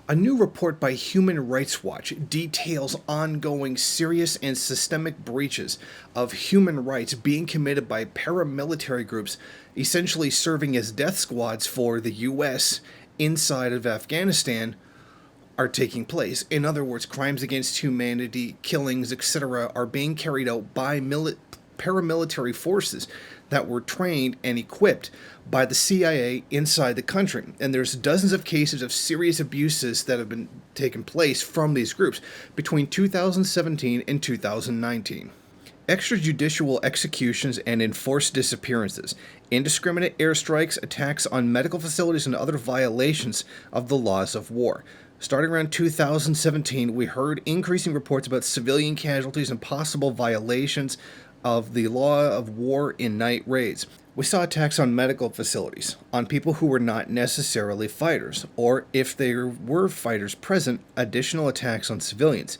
A new report by Human Rights Watch details ongoing serious and systemic breaches of human rights being committed by paramilitary groups, essentially serving as death squads for the U.S. inside of Afghanistan, are taking place. In other words, crimes against humanity, killings, etc., are being carried out by paramilitary forces that were trained and equipped by the CIA inside the country. And there's dozens of cases of serious abuses that have been taken place from these groups between 2017 and 2019. Extrajudicial executions and enforced disappearances, indiscriminate airstrikes, attacks on medical facilities, and other violations of the laws of war. Starting around 2017, we heard increasing reports about civilian casualties and possible violations of the law of war in night raids. We saw attacks on medical facilities, on people who were not necessarily fighters, or if there were fighters present, additional attacks on civilians.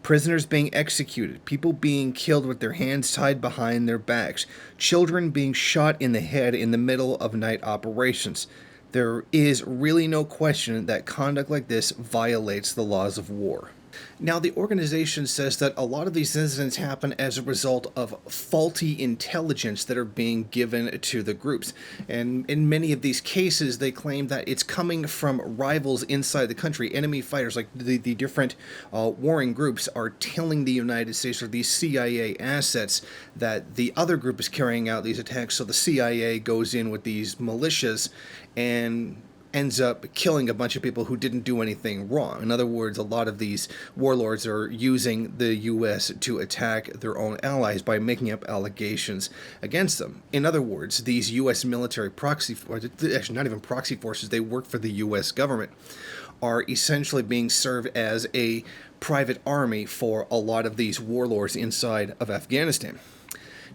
Prisoners being executed, people being killed with their hands tied behind their backs, children being shot in the head in the middle of night operations. There is really no question that conduct like this violates the laws of war. Now, the organization says that a lot of these incidents happen as a result of faulty intelligence that are being given to the groups. And in many of these cases, they claim that it's coming from rivals inside the country, enemy fighters, like the different warring groups are telling the United States or these CIA assets that the other group is carrying out these attacks. So the CIA goes in with these militias and ends up killing a bunch of people who didn't do anything wrong. In other words, a lot of these warlords are using the U.S. to attack their own allies by making up allegations against them. In other words, these U.S. military proxy, actually not even proxy forces, they work for the U.S. government, are essentially being served as a private army for a lot of these warlords inside of Afghanistan.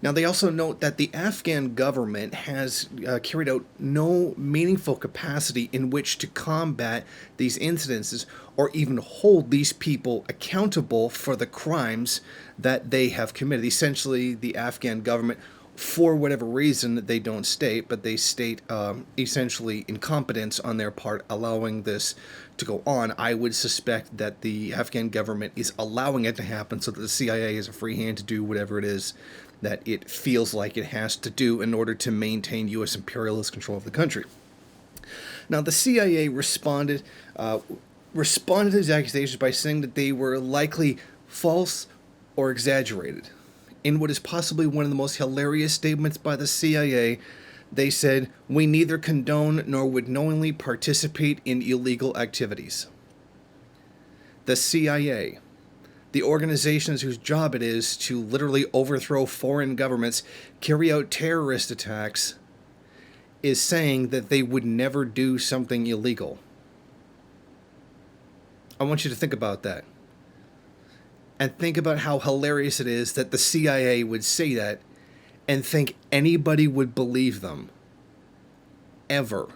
Now, they also note that the Afghan government has carried out no meaningful capacity in which to combat these incidences or even hold these people accountable for the crimes that they have committed. Essentially, the Afghan government, for whatever reason that they don't state, but they state essentially incompetence on their part, allowing this to go on. I would suspect that the Afghan government is allowing it to happen so that the CIA has a free hand to do whatever it is that it feels like it has to do in order to maintain U.S. imperialist control of the country. Now, the CIA responded to these accusations by saying that they were likely false or exaggerated. In what is possibly one of the most hilarious statements by the CIA, they said, "We neither condone nor would knowingly participate in illegal activities." The CIA, the organizations whose job it is to literally overthrow foreign governments, carry out terrorist attacks, is saying that they would never do something illegal. I want you to think about that. And think about how hilarious it is that the CIA would say that and think anybody would believe them. Ever.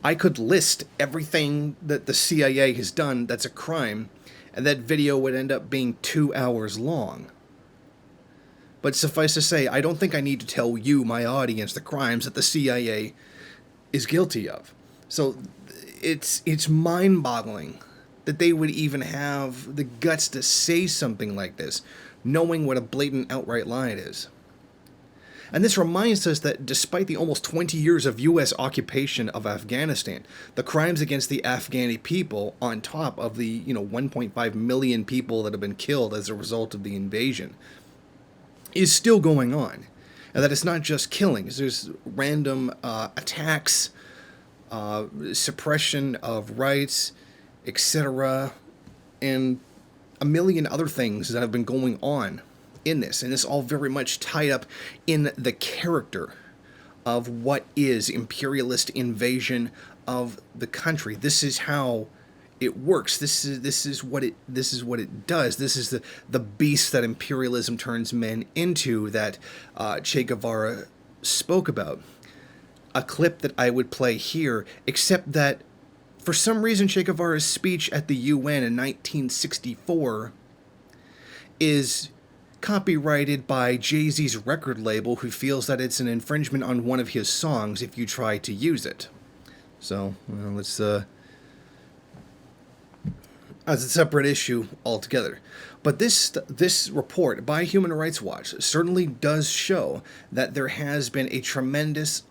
I could list everything that the CIA has done that's a crime, and that video would end up being 2 hours long. But suffice to say, I don't think I need to tell you, my audience, the crimes that the CIA is guilty of. So it's mind-boggling that they would even have the guts to say something like this, knowing what a blatant outright lie it is. And this reminds us that despite the almost 20 years of U.S. occupation of Afghanistan, the crimes against the Afghani people, on top of the 1.5 million people that have been killed as a result of the invasion, is still going on. And that it's not just killings, there's random attacks, suppression of rights, etc., and a million other things that have been going on in this, and it's all very much tied up in the character of what is imperialist invasion of the country. This is how it works. This is what it does. This is the beast that imperialism turns men into that Che Guevara spoke about. A clip that I would play here, except that for some reason Che Guevara's speech at the UN in 1964 is copyrighted by Jay-Z's record label, who feels that it's an infringement on one of his songs if you try to use it. So, let's as a separate issue altogether. But this report by Human Rights Watch certainly does show that there has been a tremendous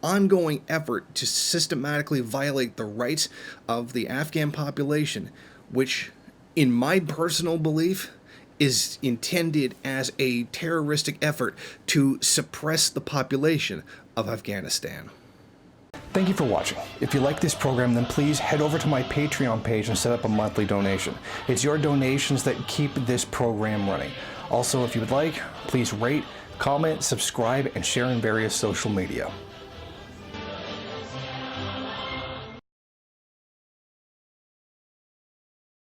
ongoing effort to systematically violate the rights of the Afghan population, which, in my personal belief, is intended as a terroristic effort to suppress the population of Afghanistan. Thank you for watching. If you like this program, then please head over to my Patreon page and set up a monthly donation. It's your donations that keep this program running. Also, if you would like, please rate, comment, subscribe, and share in various social media.